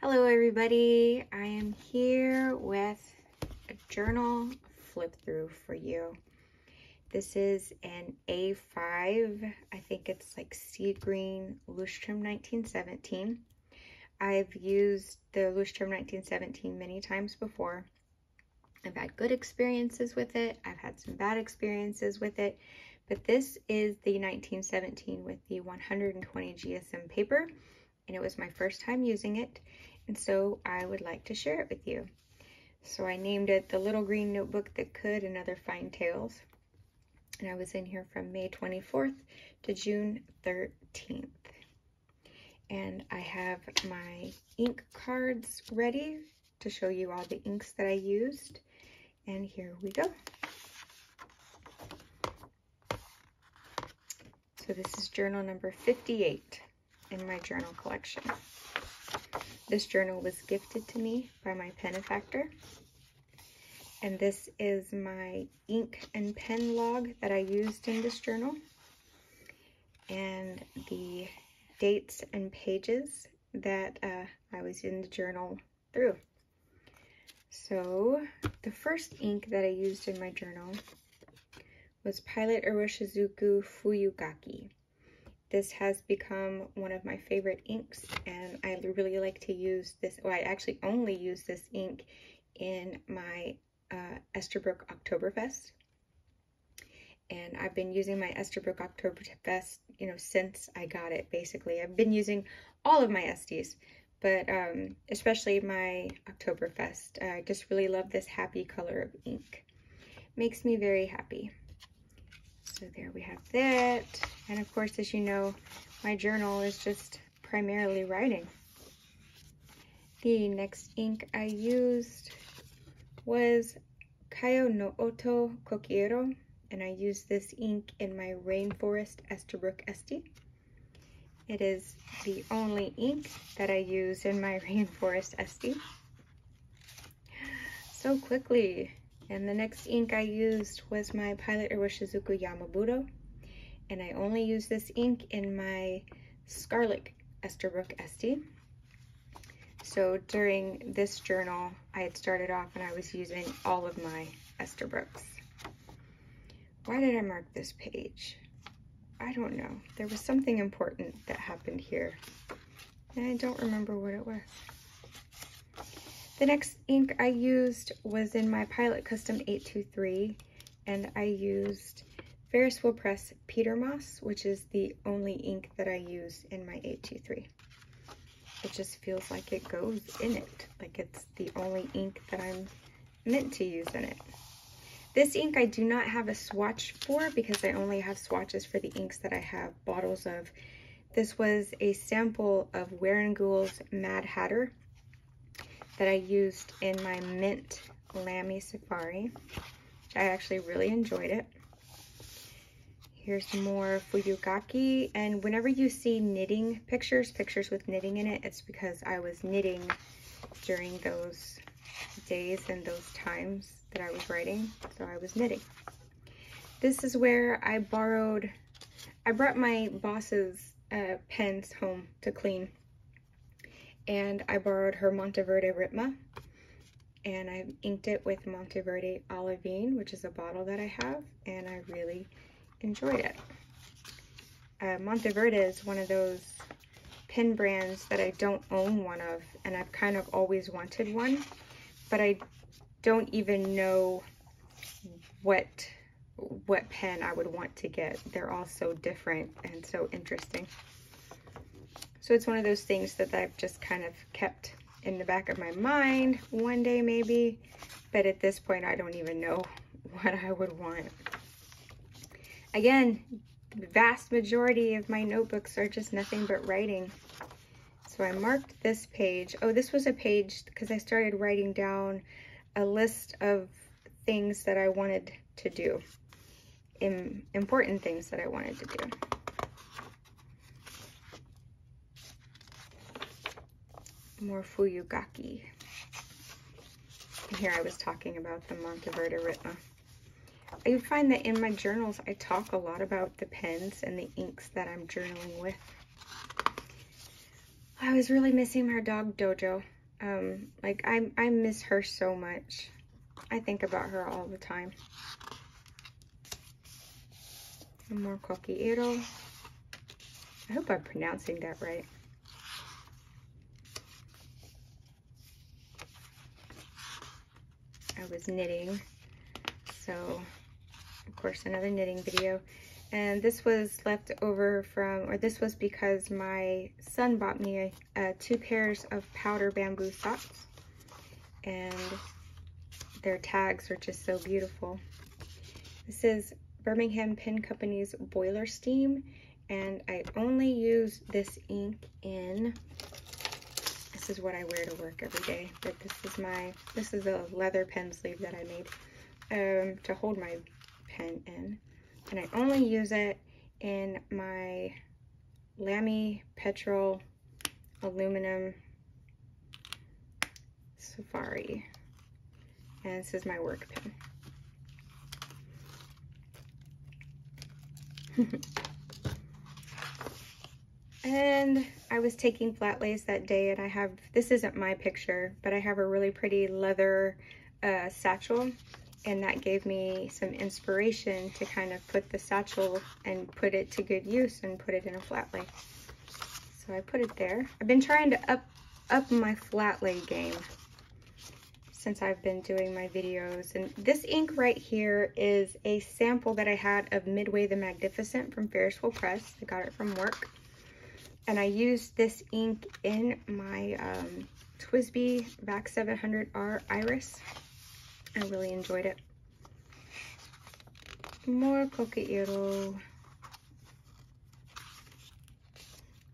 Hello everybody, I am here with a journal flip through for you. This is an A5, I think it's like sea green Leuchtturm 1917. I've used the Leuchtturm 1917 many times before. I've had good experiences with it, I've had some bad experiences with it, but this is the 1917 with the 120 GSM paper, and it was my first time using it. And so I would like to share it with you. So I named it The Little Green Notebook That Could and Other Fine Tales. And I was in here from May 24th to June 13th. And I have my ink cards ready to show you all the inks that I used. And here we go. So this is journal number 58 in my journal collection. This journal was gifted to me by my benefactor, and this is my ink and pen log that I used in this journal, and the dates and pages that I was in the journal through. So the first ink that I used in my journal was Pilot Iroshizuku Fuyugaki. This has become one of my favorite inks, and I really like to use this. Well, I actually only use this ink in my Esterbrook Oktoberfest. And I've been using my Esterbrook Oktoberfest, since I got it, basically. I've been using all of my Estes, but especially my Oktoberfest. I just really love this happy color of ink. Makes me very happy. So there we have that. And of course, as you know, my journal is just primarily writing. The next ink I used was Kayo no Oto Kokiero, and I used this ink in my Rainforest Esterbrook Este. It is the only ink that I use in my Rainforest Este. So quickly. And the next ink I used was my Pilot Iroshizuku Yamabudo, and I only use this ink in my Scarlet Esterbrook Este. So during this journal, I had started off and I was using all of my Esterbrooks. Why did I mark this page? I don't know. There was something important that happened here, and I don't remember what it was. The next ink I used was in my Pilot Custom 823, and I used Ferris Wheel Press Peter Moss, which is the only ink that I use in my 823. It just feels like it goes in it, like it's the only ink that I'm meant to use in it. This ink I do not have a swatch for because I only have swatches for the inks that I have bottles of. This was a sample of Werengool's Mad Hatter that I used in my Mint Lamy Safari. I actually really enjoyed it. Here's more Fuyugaki, and whenever you see knitting pictures with knitting in it, it's because I was knitting during those days and those times that I was writing, so I was knitting. This is where I brought my boss's pens home to clean, and I borrowed her Monteverde Ritma, and I inked it with Monteverde Olivine, which is a bottle that I have, and I really enjoyed it. Monteverde is one of those pen brands that I don't own one of, and I've kind of always wanted one, but I don't even know what pen I would want to get. They're all so different and so interesting. So it's one of those things that I've just kind of kept in the back of my mind one day maybe, but at this point I don't even know what I would want. Again, the vast majority of my notebooks are just nothing but writing. So I marked this page. Oh, this was a page because I started writing down a list of things that I wanted to do, important things that I wanted to do. More Fuyugaki. And here I was talking about the Monteverde Ritma. I find that in my journals, I talk a lot about the pens and the inks that I'm journaling with. I was really missing our dog Dojo. Like I miss her so much. I think about her all the time. And more coquillero. I hope I'm pronouncing that right. I was knitting, so of course another knitting video. And this was left over from, or this was because my son bought me 2 pairs of powder bamboo socks, and their tags are just so beautiful. This is Birmingham Pen Company's Boiler Steam, and I only use this ink in, this is what I wear to work every day, but this is a leather pen sleeve that I made to hold my pen in. And I only use it in my Lamy Petrol Aluminum Safari. And this is my work pen. And I was taking flat lays that day, and I have, this isn't my picture, but I have a really pretty leather satchel. And that gave me some inspiration to kind of put the satchel and put it to good use and put it in a flat lay. So I put it there. I've been trying to up my flat lay game since I've been doing my videos. And this ink right here is a sample that I had of Midway the Magnificent from Ferris Wheel Press. I got it from work. And I used this ink in my TWSBI VAC 700R Iris. I really enjoyed it. More coquillero.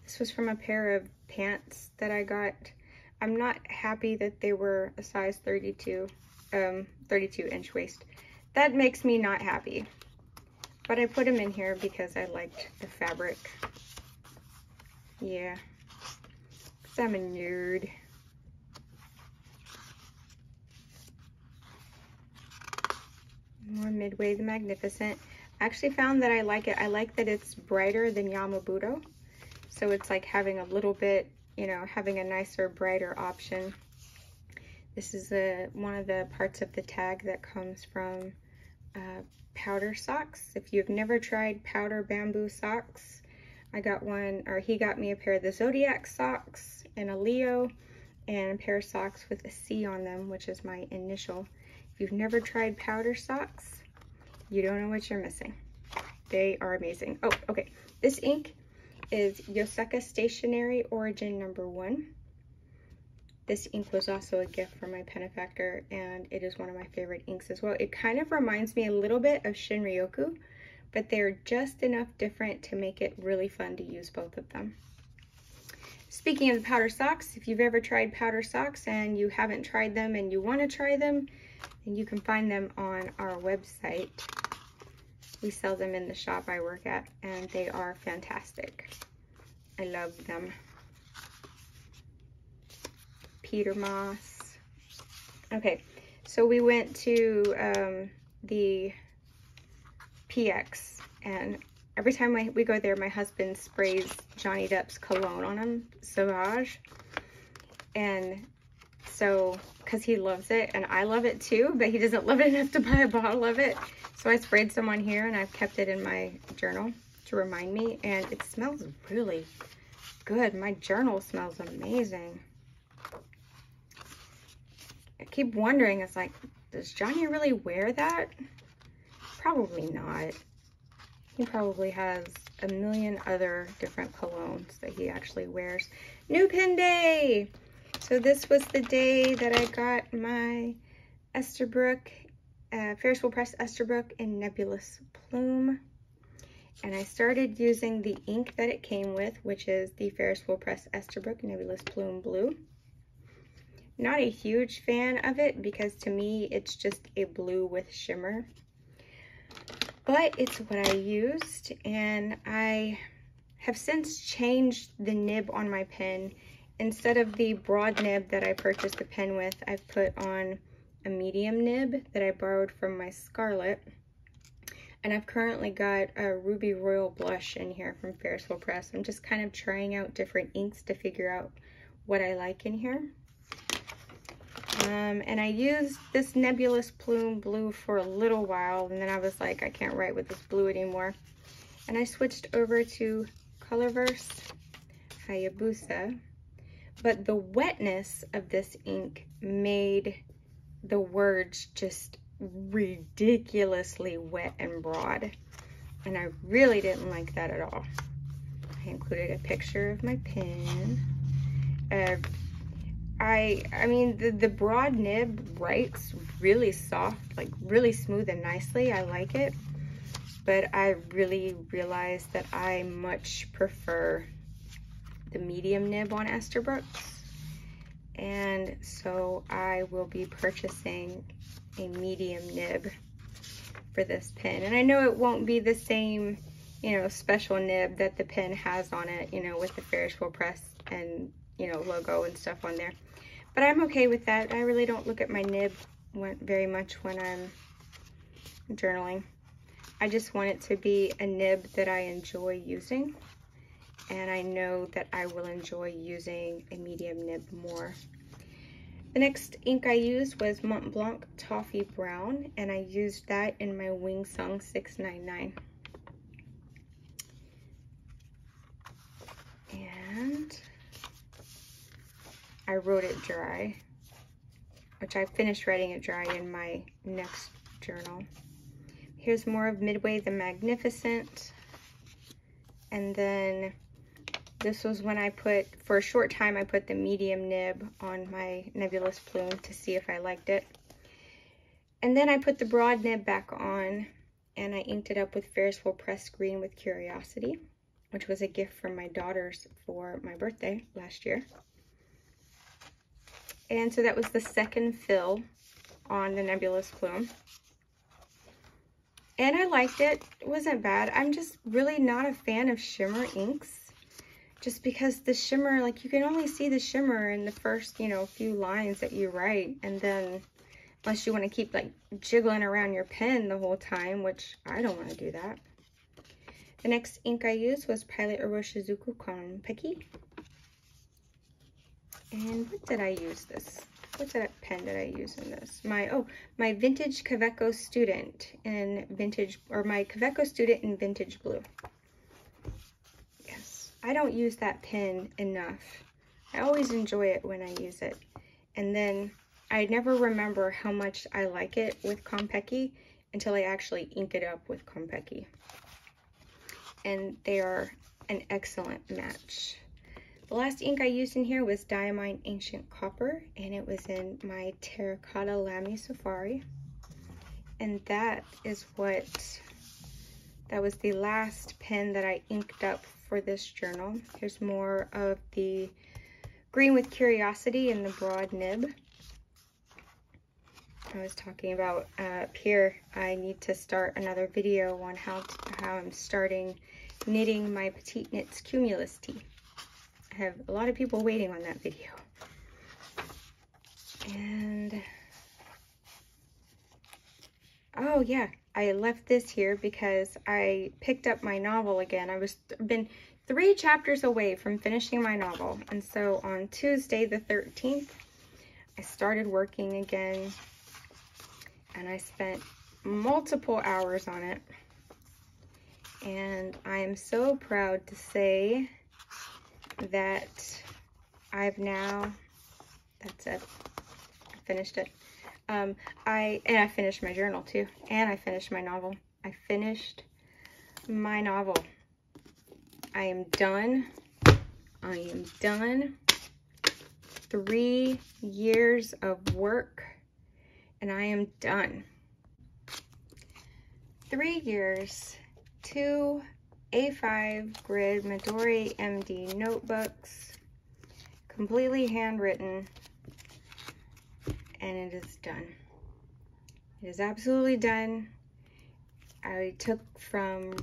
This was from a pair of pants that I got. I'm not happy that they were a size 32 inch waist. That makes me not happy. But I put them in here because I liked the fabric. Yeah, because I'm a nerd. More Midway the Magnificent. I actually found that I like it. I like that it's brighter than Yamabudo. So it's like having a little bit, you know, having a nicer, brighter option. This is one of the parts of the tag that comes from powder socks. If you've never tried powder bamboo socks, I got one, or he got me a pair of the Zodiac socks and a Leo, and a pair of socks with a C on them, which is my initial. If you've never tried powder socks, you don't know what you're missing. They are amazing. Oh, okay. This ink is Yoseka Stationery Origin #1. This ink was also a gift from my benefactor, and it is one of my favorite inks as well. It kind of reminds me a little bit of Shinryoku, but they're just enough different to make it really fun to use both of them. Speaking of powder socks, if you've ever tried powder socks and you haven't tried them and you want to try them, and you can find them on our website. We sell them in the shop I work at, and they are fantastic. I love them. Peter Moss. Okay, so we went to the PX, and every time we go there, my husband sprays Johnny Depp's cologne on him, Sauvage. And so, because he loves it, and I love it too, but he doesn't love it enough to buy a bottle of it. So I sprayed some on here, and I've kept it in my journal to remind me, and it smells really good. My journal smells amazing. I keep wondering, it's like, does Johnny really wear that? Probably not. He probably has a million other different colognes that he actually wears. New pen day! So this was the day that I got my Esterbrook, Ferris Wheel Press Esterbrook in Nebulous Plume. And I started using the ink that it came with, which is the Ferris Wheel Press Esterbrook Nebulous Plume Blue. Not a huge fan of it because to me it's just a blue with shimmer. But it's what I used, and I have since changed the nib on my pen. Instead of the broad nib that I purchased the pen with, I've put on a medium nib that I borrowed from my Scarlet. And I've currently got a Ruby Royal blush in here from Ferris Wheel Press. I'm just kind of trying out different inks to figure out what I like in here. And I used this Nebulous Plume blue for a little while, and then I was like, I can't write with this blue anymore. And I switched over to Colorverse Hayabusa. But the wetness of this ink made the words just ridiculously wet and broad. And I really didn't like that at all. I included a picture of my pen. I mean, the broad nib writes really soft, like really smooth and nicely. I like it. But I really realized that I much prefer the medium nib on Esterbrook's. And so I will be purchasing a medium nib for this pen. And I know it won't be the same, you know, special nib that the pen has on it, you know, with the Ferris wheel press and, you know, logo and stuff on there. But I'm okay with that. I really don't look at my nib very much when I'm journaling. I just want it to be a nib that I enjoy using. And I know that I will enjoy using a medium nib more. The next ink I used was Mont Blanc Toffee Brown, and I used that in my Wing Sung 699. And I wrote it dry, which I finished writing it dry in my next journal. Here's more of Midway the Magnificent. And then this was when I put, for a short time, I put the medium nib on my Nebulous Plume to see if I liked it. And then I put the broad nib back on, and I inked it up with Ferris Wheel Press Green with Curiosity, which was a gift from my daughters for my birthday last year. And so that was the second fill on the Nebulous Plume. And I liked it. It wasn't bad. I'm just really not a fan of shimmer inks. Just because the shimmer, like, you can only see the shimmer in the first, you know, few lines that you write. And then, unless you want to keep, like, jiggling around your pen the whole time, which I don't want to do that. The next ink I used was Pilot Uroshizuku Konpeki. And what did I use this? What pen did I use in this? My Vintage Kaweco Student in Vintage, or my Kaweco Student in Vintage Blue. I don't use that pen enough. I always enjoy it when I use it. And then I never remember how much I like it with Konpeki until I actually ink it up with Konpeki. And they are an excellent match. The last ink I used in here was Diamine Ancient Copper, and it was in my Terracotta Lamy Safari. And that was the last pen that I inked up for this journal. Here's more of the Green with Curiosity in the broad nib. I was talking about up here, I need to start another video on how I'm starting knitting my Petite Knits Cumulus tee. I have a lot of people waiting on that video. And oh yeah, I left this here because I picked up my novel again. I've been 3 chapters away from finishing my novel. And so on Tuesday the 13th, I started working again, and I spent multiple hours on it. And I am so proud to say that I've now, that's it, I finished it. I finished my journal too, and I finished my novel. I finished my novel. I am done. I am done. 3 years of work, and I am done. 3 years, 2 A5 grid Midori MD notebooks, completely handwritten, and it is done. It is absolutely done. I took from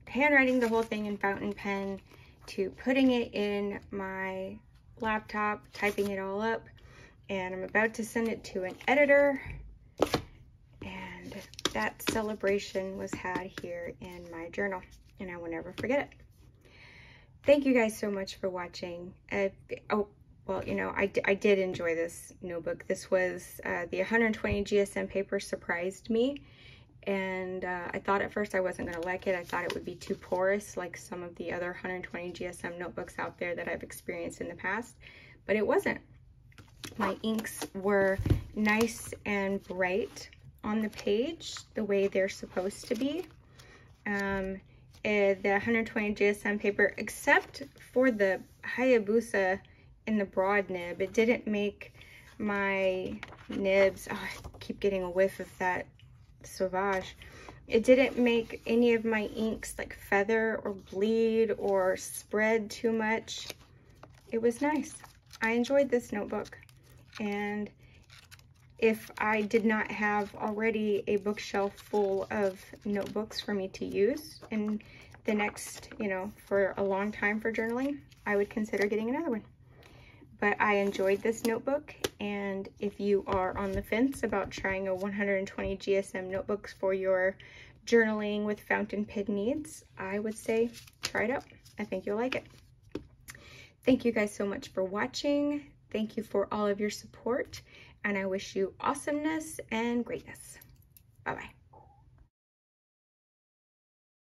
handwriting the whole thing in fountain pen to putting it in my laptop, typing it all up, and I'm about to send it to an editor. And that celebration was had here in my journal, and I will never forget it. thank you guys so much for watching. Oh, well, you know, I did enjoy this notebook. This was the 120 GSM paper surprised me. And I thought at first I wasn't going to like it. I thought it would be too porous like some of the other 120 GSM notebooks out there that I've experienced in the past, but it wasn't. My inks were nice and bright on the page the way they're supposed to be. The 120 GSM paper, except for the Hayabusa in the broad nib, it didn't make my nibs, oh, I keep getting a whiff of that Sauvage. It didn't make any of my inks like feather or bleed or spread too much. It was nice. I enjoyed this notebook, and if I did not have already a bookshelf full of notebooks for me to use in the next, you know, for a long time for journaling, I would consider getting another one. But I enjoyed this notebook, and if you are on the fence about trying a 120 GSM notebooks for your journaling with fountain pen needs, I would say try it out. I think you'll like it. Thank you guys so much for watching. Thank you for all of your support, and I wish you awesomeness and greatness. Bye-bye.